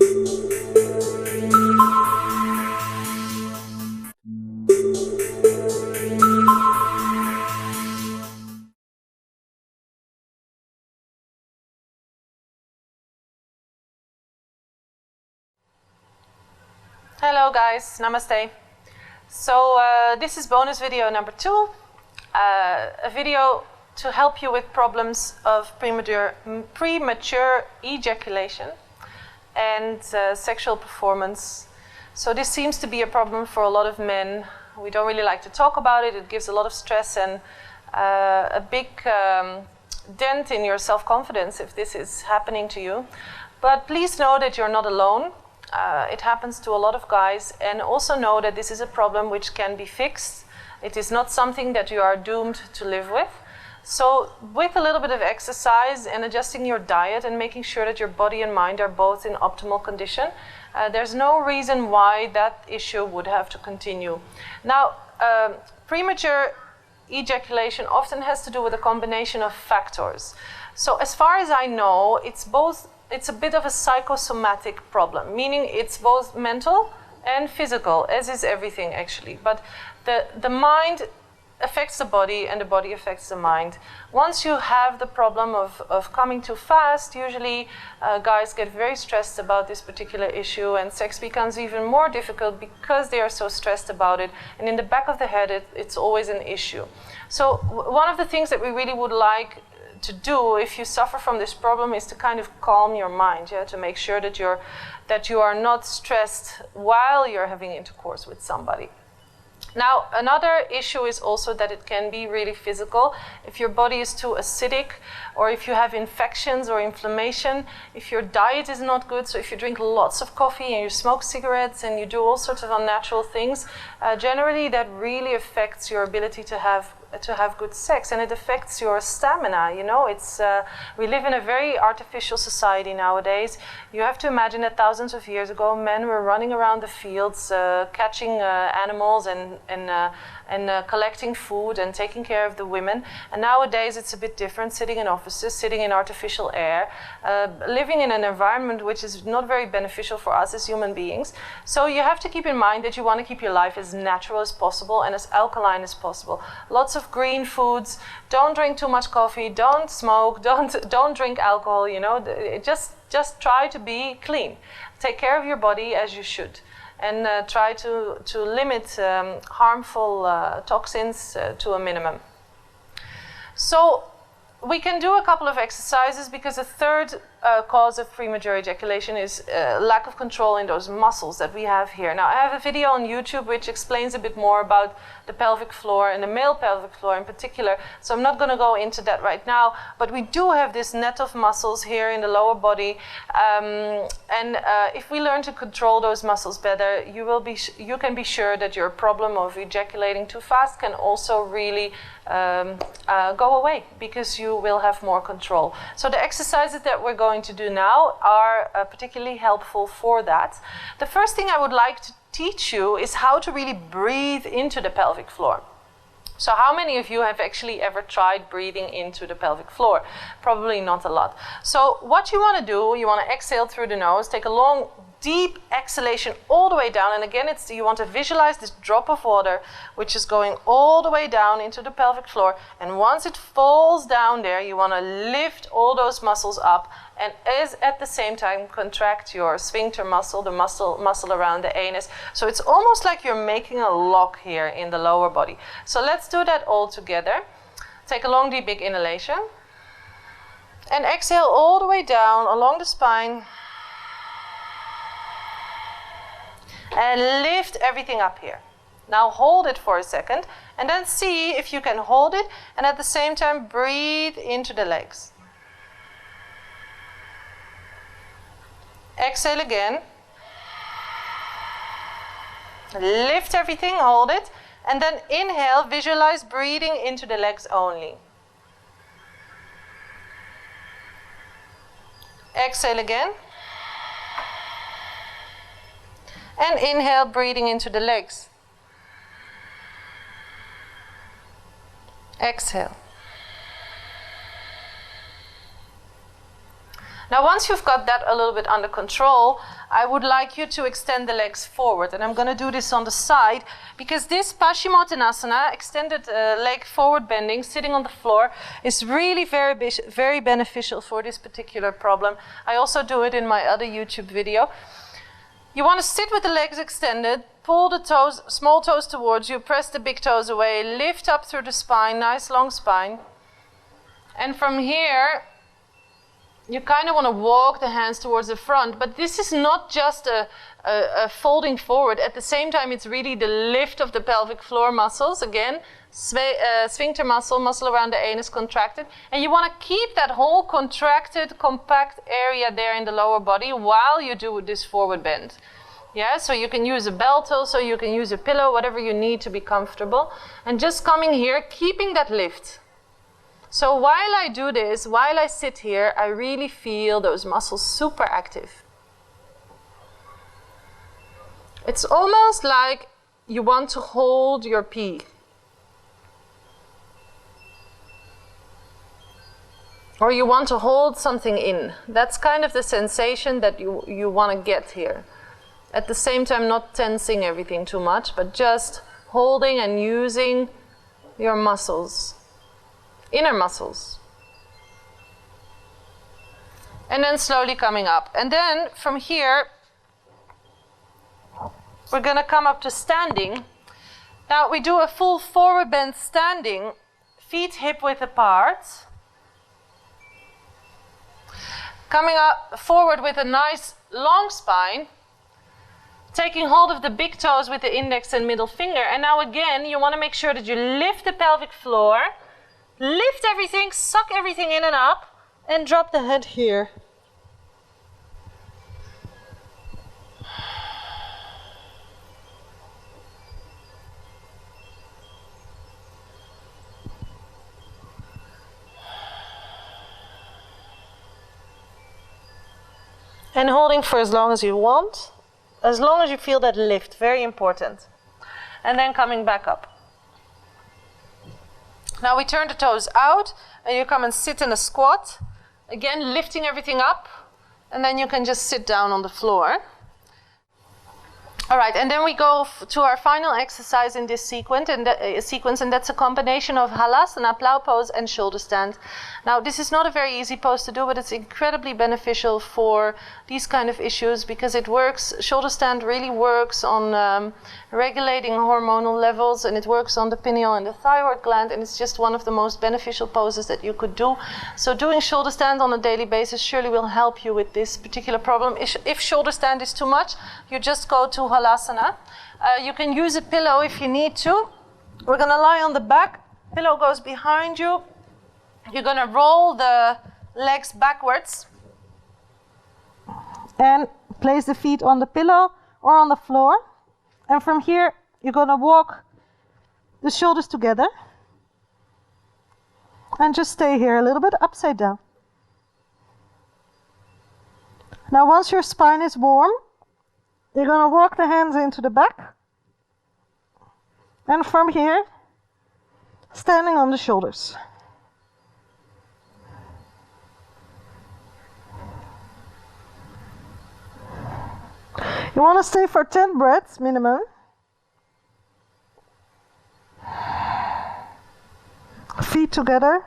Hello guys, namaste. So this is bonus video number 2, a video to help you with problems of premature ejaculation and sexual performance. So this seems to be a problem for a lot of men. We don't really like to talk about it. It gives a lot of stress and a big dent in your self-confidence if this is happening to you. But please know that you're not alone. It happens to a lot of guys, and also know that this is a problem which can be fixed. It is not something that you are doomed to live with. So with a little bit of exercise and adjusting your diet and making sure that your body and mind are both in optimal condition, there's no reason why that issue would have to continue. Now, premature ejaculation often has to do with a combination of factors. So as far as I know, it's a bit of a psychosomatic problem, meaning it's both mental and physical, as is everything actually. But the mind affects the body and the body affects the mind. Once you have the problem of coming too fast, usually guys get very stressed about this particular issue, and sex becomes even more difficult because they are so stressed about it. And in the back of the head, it's always an issue. So one of the things that we really would like to do if you suffer from this problem is to kind of calm your mind, to make sure that you are not stressed while you're having intercourse with somebody. Now, another issue is also that it can be really physical. If your body is too acidic, or if you have infections or inflammation, if your diet is not good, so if you drink lots of coffee and you smoke cigarettes and you do all sorts of unnatural things, generally that really affects your ability to have good sex, and it affects your stamina. We live in a very artificial society nowadays. You have to imagine that thousands of years ago, men were running around the fields, catching animals and collecting food and taking care of the women. And nowadays it's a bit different, sitting in offices, sitting in artificial air, living in an environment which is not very beneficial for us as human beings. So you have to keep in mind that you want to keep your life as natural as possible and as alkaline as possible. Lots of green foods, don't drink too much coffee, don't smoke, don't drink alcohol, just try to be clean. Take care of your body as you should. And try to limit harmful toxins to a minimum. So we can do a couple of exercises, because a third cause of premature ejaculation is lack of control in those muscles that we have here. Now, I have a video on YouTube which explains a bit more about the pelvic floor and the male pelvic floor in particular, so I'm not going to go into that right now, but we do have this net of muscles here in the lower body, and if we learn to control those muscles better, you can be sure that your problem of ejaculating too fast can also really go away, because you will have more control. So the exercises that we're going to do now are particularly helpful for that. The first thing I would like to teach you is how to really breathe into the pelvic floor. So how many of you have actually ever tried breathing into the pelvic floor? Probably not a lot. So what you want to do, you want to exhale through the nose, take a long deep exhalation all the way down, and again you want to visualize this drop of water which is going all the way down into the pelvic floor, and once it falls down there, you want to lift all those muscles up, and at the same time contract your sphincter muscle, the muscle around the anus. So it's almost like you're making a lock here in the lower body. So let's do that all together. Take a long deep big inhalation and exhale all the way down along the spine. And lift everything up here. Now hold it for a second, and then see if you can hold it and at the same time breathe into the legs. Exhale again. Lift everything, hold it, and then inhale, visualize breathing into the legs only. Exhale again. And inhale, breathing into the legs. Exhale. Now, once you've got that a little bit under control, I would like you to extend the legs forward. And I'm going to do this on the side because this Paschimottanasana, extended leg forward bending, sitting on the floor, is really very beneficial for this particular problem. I also do it in my other YouTube video. You want to sit with the legs extended, pull the toes, small toes towards you, press the big toes away, lift up through the spine, nice long spine. And from here, you kind of want to walk the hands towards the front, but this is not just a folding forward. At the same time, it's really the lift of the pelvic floor muscles. Again, sphincter muscle around the anus contracted. And you want to keep that whole contracted, compact area there in the lower body while you do this forward bend. Yeah, so you can use a belt also, you can use a pillow, whatever you need to be comfortable. And just coming here, keeping that lift. So while I do this, while I sit here, I really feel those muscles super active. It's almost like you want to hold your pee. Or you want to hold something in. That's kind of the sensation that you want to get here. At the same time, not tensing everything too much, but just holding and using your muscles. Inner muscles. And then slowly coming up. And then from here, we're going to come up to standing. Now we do a full forward bend standing, feet hip width apart. Coming up forward with a nice long spine. Taking hold of the big toes with the index and middle finger. And now again, you want to make sure that you lift the pelvic floor. Lift everything, suck everything in and up, and drop the head here. And holding for as long as you want, as long as you feel that lift, very important. And then coming back up. Now we turn the toes out and you come and sit in a squat. Again, lifting everything up, and then you can just sit down on the floor. All right, and then we go to our final exercise in this sequence, and that's a combination of halasana, plow pose, and shoulder stand. Now, this is not a very easy pose to do, but it's incredibly beneficial for these kind of issues because it works. Shoulder stand really works on regulating hormonal levels, and it works on the pineal and the thyroid gland, and it's just one of the most beneficial poses that you could do. So doing shoulder stand on a daily basis surely will help you with this particular problem. If shoulder stand is too much, you just go to halasana. You can use a pillow if you need to. We're going to lie on the back. Pillow goes behind you. You're going to roll the legs backwards and place the feet on the pillow or on the floor. And from here, you're going to walk the shoulders together and just stay here a little bit upside down. Now, once your spine is warm, you're going to walk the hands into the back. And from here, standing on the shoulders. You want to stay for 10 breaths minimum. Feet together.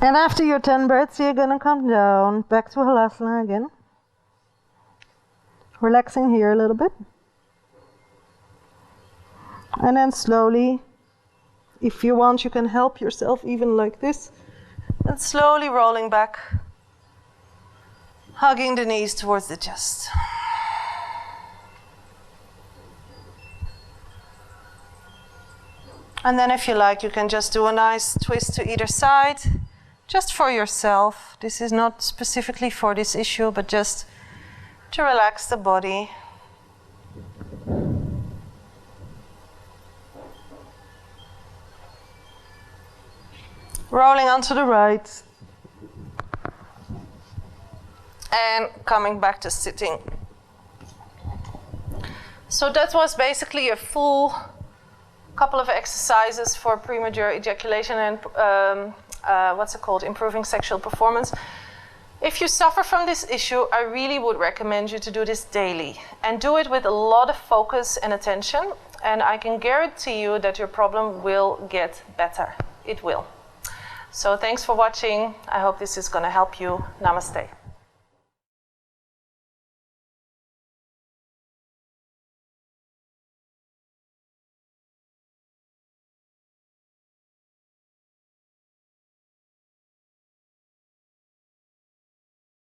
And after your 10 breaths, you're going to come down back to halasana again. Relaxing here a little bit. And then slowly, if you want, you can help yourself even like this. And slowly rolling back, hugging the knees towards the chest. And then if you like, you can just do a nice twist to either side, just for yourself. This is not specifically for this issue, but just to relax the body. Rolling onto the right. And coming back to sitting. So that was basically a full couple of exercises for premature ejaculation and improving sexual performance. If you suffer from this issue, I really would recommend you to do this daily and do it with a lot of focus and attention, and I can guarantee you that your problem will get better. It will. So thanks for watching. I hope this is going to help you. Namaste.